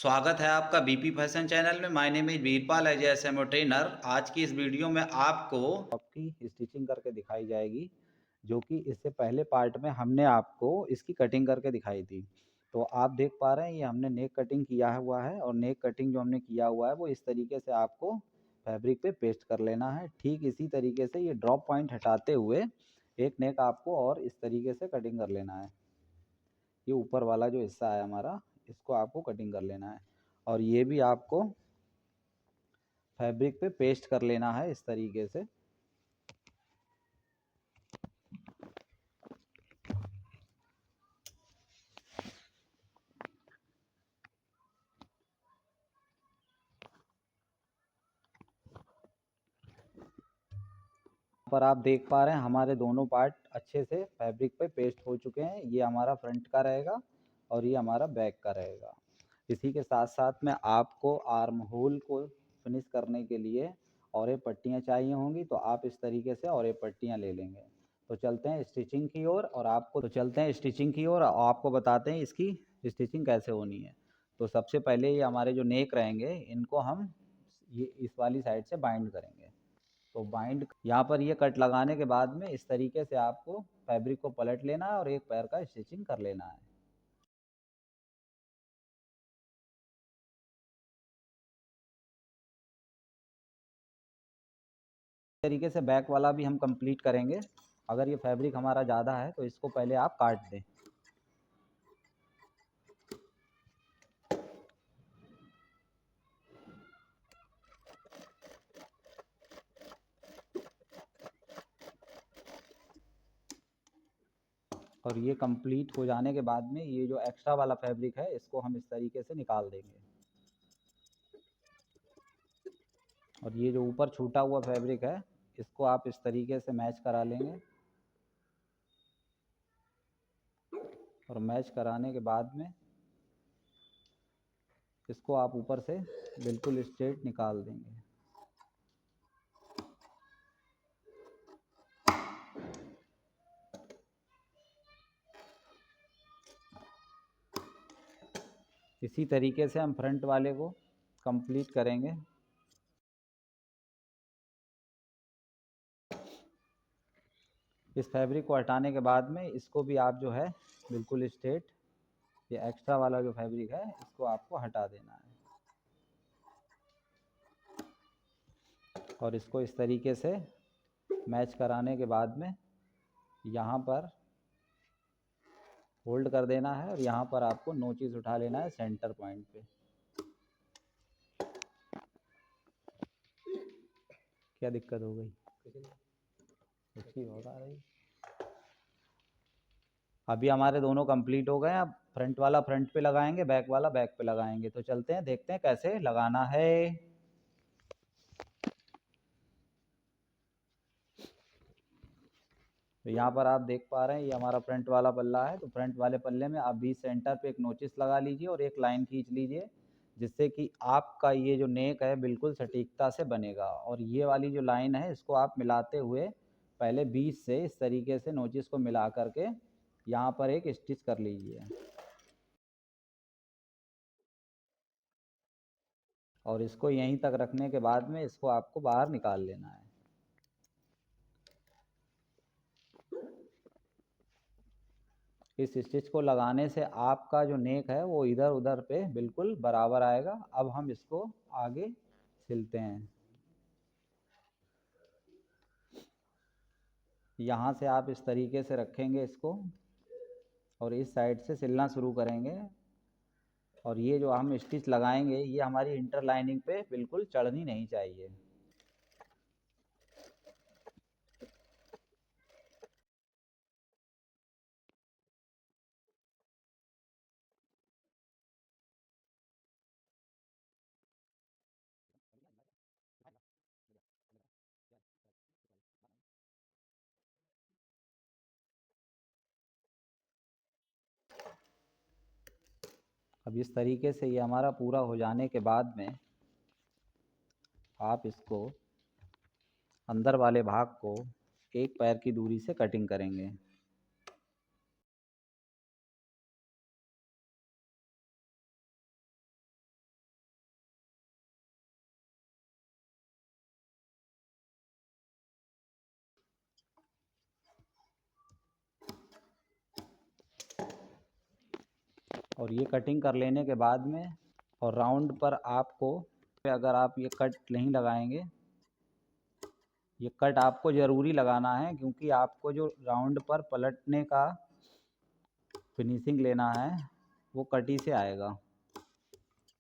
स्वागत है आपका बीपी फैशन चैनल में। My name is Veerpal as SMO trainer. आज की इस वीडियो में आपको आपकी स्टिचिंग करके दिखाई जाएगी, जो कि इससे पहले पार्ट में हमने आपको इसकी कटिंग करके दिखाई थी। तो आप देख पा रहे हैं ये हमने नेक कटिंग किया हुआ है, और नेक कटिंग जो हमने किया हुआ है वो इस तरीके से आपको फैब्रिक पे पेस्ट कर लेना है। ठीक इसी तरीके से ये ड्रॉप पॉइंट हटाते हुए एक नेक आपको और इस तरीके से कटिंग कर लेना है। ये ऊपर वाला जो हिस्सा है हमारा, इसको आपको कटिंग कर लेना है, और ये भी आपको फैब्रिक पे पेस्ट कर लेना है इस तरीके से। पर आप देख पा रहे हैं हमारे दोनों पार्ट अच्छे से फैब्रिक पे पेस्ट हो चुके हैं। ये हमारा फ्रंट का रहेगा और ये हमारा बैक का रहेगा। इसी के साथ साथ में आपको आर्म होल को फिनिश करने के लिए और ये पट्टियाँ चाहिए होंगी, तो आप इस तरीके से और ये पट्टियाँ ले लेंगे। तो चलते हैं स्टिचिंग की ओर, और आपको बताते हैं इसकी स्टिचिंग कैसे होनी है। तो सबसे पहले ये हमारे जो नेक रहेंगे इनको हम ये इस वाली साइड से बाइंड करेंगे। तो बाइंड यहाँ पर ये कट लगाने के बाद में इस तरीके से आपको फैब्रिक को पलट लेना है और एक पैर का स्टिचिंग कर लेना है। इस तरीके से बैक वाला भी हम कंप्लीट करेंगे। अगर ये फैब्रिक हमारा ज़्यादा है तो इसको पहले आप काट दें। और ये कंप्लीट हो जाने के बाद में ये जो एक्स्ट्रा वाला फैब्रिक है इसको हम इस तरीके से निकाल देंगे। और ये जो ऊपर छूटा हुआ फैब्रिक है इसको आप इस तरीके से मैच करा लेंगे। और मैच कराने के बाद में इसको आप ऊपर से बिल्कुल स्ट्रेट निकाल देंगे। इसी तरीके से हम फ्रंट वाले को कंप्लीट करेंगे। इस फैब्रिक को हटाने के बाद में इसको भी आप जो है बिल्कुल स्ट्रेट, ये एक्स्ट्रा वाला जो फैब्रिक है इसको आपको हटा देना है। और इसको इस तरीके से मैच कराने के बाद में यहाँ पर होल्ड कर देना है, और यहाँ पर आपको नोचिस उठा लेना है सेंटर पॉइंट पे। क्या दिक्कत हो गई? कुछ ही होगा रही। अभी हमारे दोनों कंप्लीट हो गए हैं। अब फ्रंट वाला फ्रंट पे लगाएंगे, बैक वाला बैक पे लगाएंगे। तो चलते हैं, देखते हैं कैसे लगाना है। तो यहाँ पर आप देख पा रहे हैं ये हमारा फ्रंट वाला पल्ला है। तो फ्रंट वाले पल्ले में आप बीच सेंटर पे एक नोचिस लगा लीजिए और एक लाइन खींच लीजिए, जिससे कि आपका ये जो नेक है बिल्कुल सटीकता से बनेगा। और ये वाली जो लाइन है इसको आप मिलाते हुए पहले बीच से इस तरीके से नोचिस को मिला करके यहाँ पर एक स्टिच कर लीजिए। और इसको यहीं तक रखने के बाद में इसको आपको बाहर निकाल लेना है। इस स्टिच को लगाने से आपका जो नेक है वो इधर उधर पे बिल्कुल बराबर आएगा। अब हम इसको आगे सिलते हैं। यहाँ से आप इस तरीके से रखेंगे इसको, और इस साइड से सिलना शुरू करेंगे। और ये जो हम स्टिच लगाएंगे ये हमारी इंटरलाइनिंग पे बिल्कुल चढ़नी नहीं चाहिए। अब इस तरीके से ये हमारा पूरा हो जाने के बाद में आप इसको अंदर वाले भाग को एक पैर की दूरी से कटिंग करेंगे। और ये कटिंग कर लेने के बाद में और राउंड पर आपको, अगर आप ये कट नहीं लगाएंगे, ये कट आपको ज़रूरी लगाना है, क्योंकि आपको जो राउंड पर पलटने का फिनिशिंग लेना है वो कट ही से आएगा।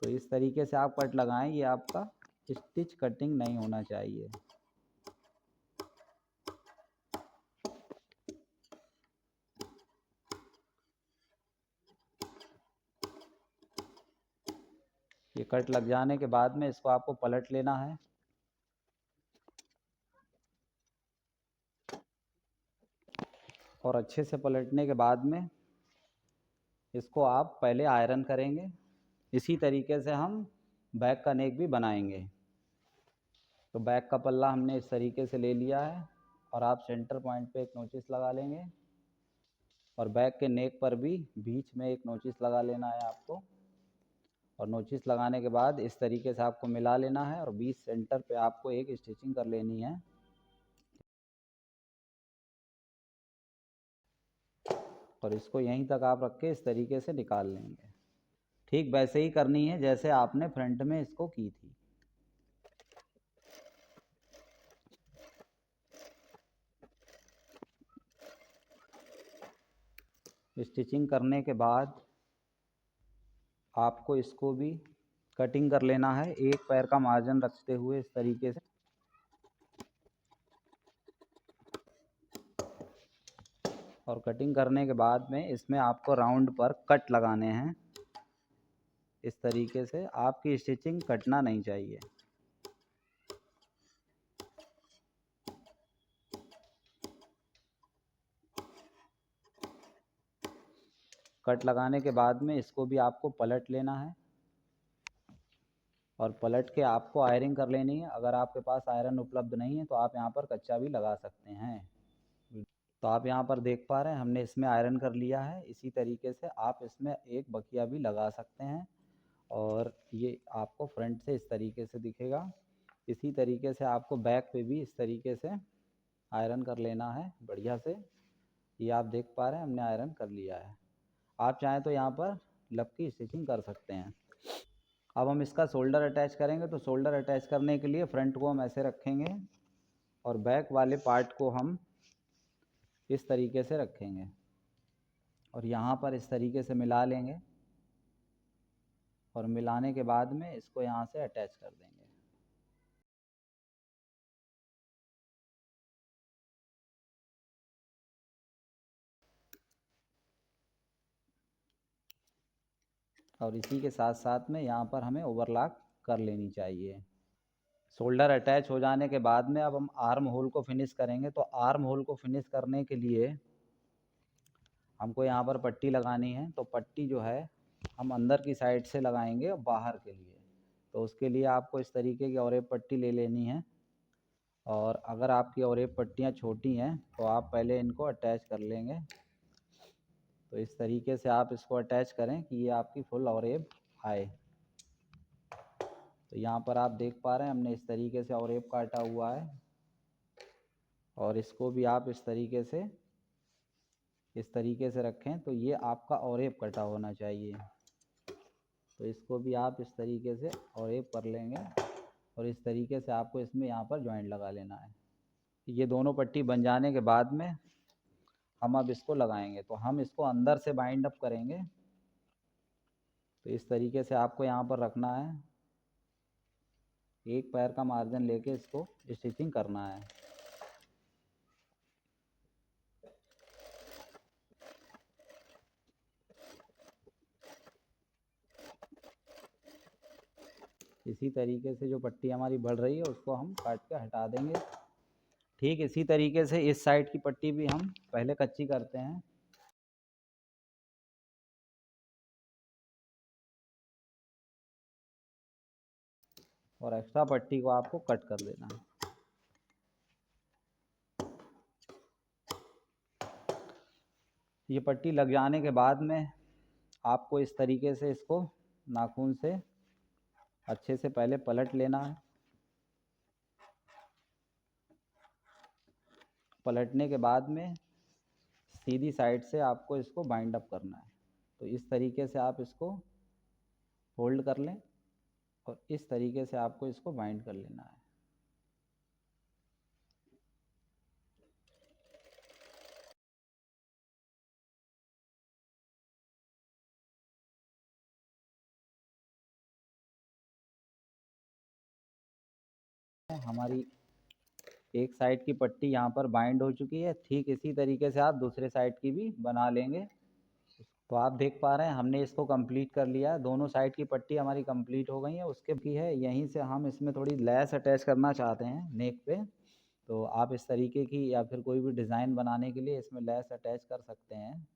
तो इस तरीके से आप कट लगाएं, ये आपका स्टिच कटिंग नहीं होना चाहिए। ये कट लग जाने के बाद में इसको आपको पलट लेना है। और अच्छे से पलटने के बाद में इसको आप पहले आयरन करेंगे। इसी तरीके से हम बैक का नेक भी बनाएंगे। तो बैक का पल्ला हमने इस तरीके से ले लिया है और आप सेंटर पॉइंट पे एक नोचिस लगा लेंगे और बैक के नेक पर भी बीच में एक नोचिस लगा लेना है आपको। और नोचिस लगाने के बाद इस तरीके से आपको मिला लेना है और बीच सेंटर पे आपको एक स्टिचिंग कर लेनी है। और इसको यहीं तक आप रख के इस तरीके से निकाल लेंगे। ठीक वैसे ही करनी है जैसे आपने फ्रंट में इसको की थी। स्टिचिंग करने के बाद आपको इसको भी कटिंग कर लेना है, एक पैर का मार्जिन रखते हुए इस तरीके से। और कटिंग करने के बाद में इसमें आपको राउंड पर कट लगाने हैं। इस तरीके से आपकी स्टिचिंग कटना नहीं चाहिए। कट लगाने के बाद में इसको भी आपको पलट लेना है और पलट के आपको आयरन कर लेनी है। अगर आपके पास आयरन उपलब्ध नहीं है तो आप यहाँ पर कच्चा भी लगा सकते हैं। तो आप यहाँ पर देख पा रहे हैं हमने इसमें आयरन कर लिया है। इसी तरीके से आप इसमें एक बकिया भी लगा सकते हैं और ये आपको फ्रंट से इस तरीके से दिखेगा। इसी तरीके से आपको बैक पे भी इस तरीके से आयरन कर लेना है बढ़िया से। ये आप देख पा रहे हैं हमने आयरन कर लिया है। आप चाहें तो यहाँ पर लब की स्टिचिंग कर सकते हैं। अब हम इसका शोल्डर अटैच करेंगे। तो शोल्डर अटैच करने के लिए फ्रंट को हम ऐसे रखेंगे और बैक वाले पार्ट को हम इस तरीके से रखेंगे और यहाँ पर इस तरीके से मिला लेंगे और मिलाने के बाद में इसको यहाँ से अटैच कर देंगे। और इसी के साथ साथ में यहाँ पर हमें ओवरलॉक कर लेनी चाहिए। शोल्डर अटैच हो जाने के बाद में अब हम आर्म होल को फिनिश करेंगे। तो आर्म होल को फिनिश करने के लिए हमको यहाँ पर पट्टी लगानी है। तो पट्टी जो है हम अंदर की साइड से लगाएंगे बाहर के लिए। तो उसके लिए आपको इस तरीके की और एक पट्टी ले लेनी है। और अगर आपकी और एक पट्टियाँ छोटी हैं तो आप पहले इनको अटैच कर लेंगे। तो इस तरीके से आप इसको अटैच करें कि ये आपकी फुल औरेब आए। तो यहाँ पर आप देख पा रहे हैं हमने इस तरीके से औरेब काटा हुआ है और इसको भी आप इस तरीके से रखें तो ये आपका औरेब कटा होना चाहिए। तो इसको भी आप इस तरीके से औरेब कर लेंगे और इस तरीके से आपको इसमें यहाँ पर जॉइंट लगा लेना है। ये दोनों पट्टी बन जाने के बाद में हम अब इसको लगाएंगे। तो हम इसको अंदर से बाइंड अप करेंगे। तो इस तरीके से आपको यहाँ पर रखना है, एक पैर का मार्जिन लेके इसको स्टिचिंग करना है। इसी तरीके से जो पट्टी हमारी बढ़ रही है उसको हम काट के हटा देंगे। ठीक इसी तरीके से इस साइड की पट्टी भी हम पहले कच्ची करते हैं। और एक्स्ट्रा पट्टी को आपको कट कर देना है। ये पट्टी लग जाने के बाद में आपको इस तरीके से इसको नाखून से अच्छे से पहले पलट लेना है। पलटने के बाद में सीधी साइड से आपको इसको बाइंड अप करना है। तो इस तरीके से आप इसको फोल्ड कर लें और इस तरीके से आपको इसको बाइंड कर लेना है। हमारी एक साइड की पट्टी यहाँ पर बाइंड हो चुकी है। ठीक इसी तरीके से आप दूसरे साइड की भी बना लेंगे। तो आप देख पा रहे हैं हमने इसको कंप्लीट कर लिया है। दोनों साइड की पट्टी हमारी कंप्लीट हो गई है। उसके भी है यहीं से हम इसमें थोड़ी लैस अटैच करना चाहते हैं नेक पे, तो आप इस तरीके की या फिर कोई भी डिज़ाइन बनाने के लिए इसमें लैस अटैच कर सकते हैं।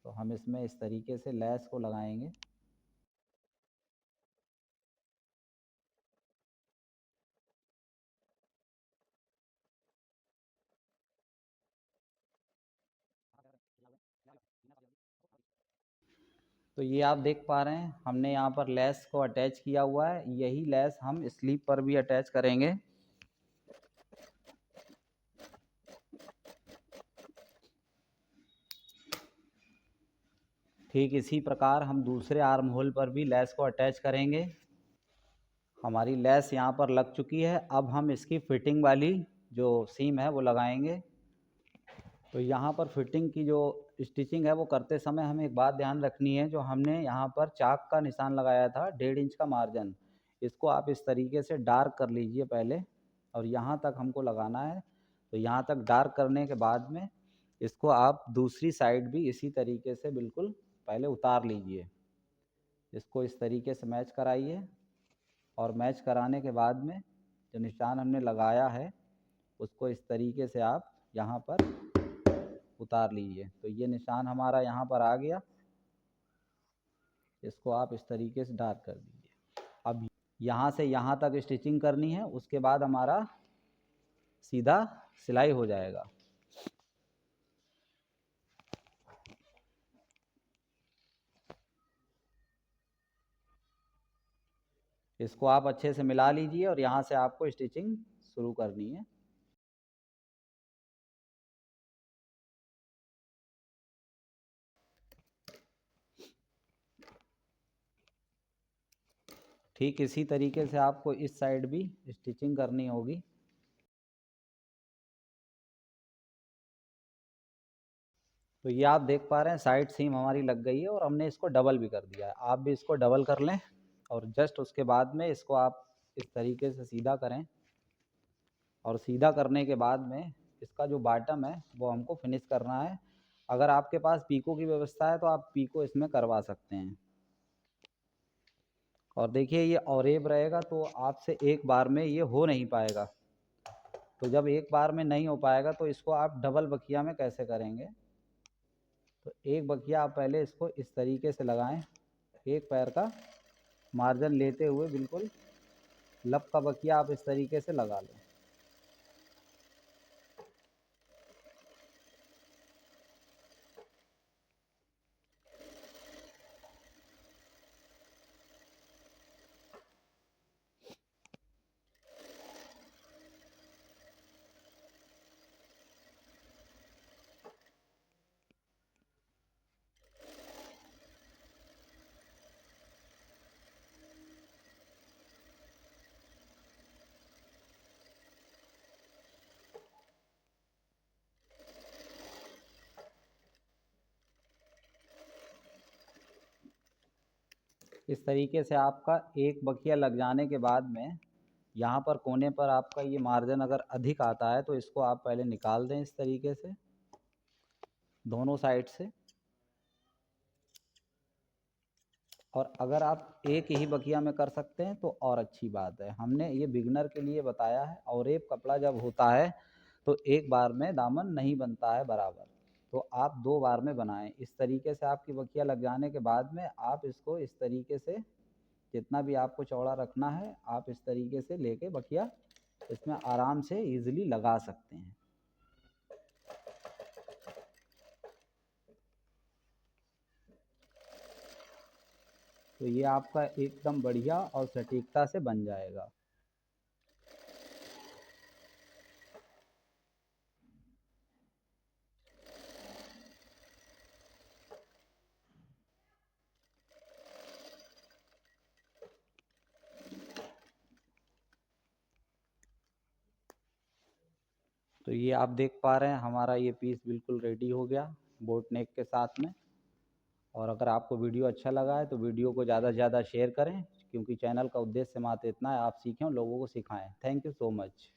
तो हम इसमें इस तरीके से लैस को लगाएंगे। तो ये आप देख पा रहे हैं हमने यहाँ पर लैस को अटैच किया हुआ है। यही लैस हम स्लीव पर भी अटैच करेंगे। ठीक इसी प्रकार हम दूसरे आर्म होल पर भी लैस को अटैच करेंगे। हमारी लैस यहाँ पर लग चुकी है। अब हम इसकी फिटिंग वाली जो सीम है वो लगाएंगे। तो यहाँ पर फिटिंग की जो स्टिचिंग है वो करते समय हमें एक बात ध्यान रखनी है। जो हमने यहाँ पर चाक का निशान लगाया था 1.5 इंच का मार्जिन, इसको आप इस तरीके से डार्क कर लीजिए पहले, और यहाँ तक हमको लगाना है। तो यहाँ तक डार्क करने के बाद में इसको आप दूसरी साइड भी इसी तरीके से बिल्कुल पहले उतार लीजिए। इसको इस तरीके से मैच कराइए और मैच कराने के बाद में जो निशान हमने लगाया है उसको इस तरीके से आप यहाँ पर उतार लीजिए। तो ये निशान हमारा यहाँ पर आ गया। इसको आप इस तरीके से डार्क कर दीजिए। अब यहाँ से यहाँ तक स्टिचिंग करनी है, उसके बाद हमारा सीधा सिलाई हो जाएगा। इसको आप अच्छे से मिला लीजिए और यहाँ से आपको स्टिचिंग शुरू करनी है। ठीक इसी तरीके से आपको इस साइड भी स्टिचिंग करनी होगी। तो ये आप देख पा रहे हैं साइड सीम हमारी लग गई है और हमने इसको डबल भी कर दिया है। आप भी इसको डबल कर लें और जस्ट उसके बाद में इसको आप इस तरीके से सीधा करें। और सीधा करने के बाद में इसका जो बॉटम है वो हमको फिनिश करना है। अगर आपके पास पीको की व्यवस्था है तो आप पीको इसमें करवा सकते हैं। और देखिए ये ऑरेब रहेगा तो आपसे एक बार में ये हो नहीं पाएगा। तो जब एक बार में नहीं हो पाएगा तो इसको आप डबल बखिया में कैसे करेंगे। तो एक बखिया आप पहले इसको इस तरीके से लगाएं, एक पैर का मार्जिन लेते हुए बिल्कुल लब का बखिया आप इस तरीके से लगा लें। इस तरीके से आपका एक बखिया लग जाने के बाद में यहाँ पर कोने पर आपका ये मार्जिन अगर अधिक आता है तो इसको आप पहले निकाल दें इस तरीके से दोनों साइड से। और अगर आप एक ही बखिया में कर सकते हैं तो और अच्छी बात है। हमने ये बिगनर के लिए बताया है। और एक कपड़ा जब होता है तो एक बार में दामन नहीं बनता है बराबर, तो आप दो बार में बनाएं। इस तरीके से आपकी बखिया लग जाने के बाद में आप इसको इस तरीके से जितना भी आपको चौड़ा रखना है आप इस तरीके से लेके बखिया इसमें आराम से इजीली लगा सकते हैं। तो ये आपका एकदम बढ़िया और सटीकता से बन जाएगा। तो ये आप देख पा रहे हैं हमारा ये पीस बिल्कुल रेडी हो गया बोट नेक के साथ में। और अगर आपको वीडियो अच्छा लगा है तो वीडियो को ज़्यादा से ज़्यादा शेयर करें, क्योंकि चैनल का उद्देश्य मात्र इतना है, आप सीखें और लोगों को सिखाएं। Thank you so much.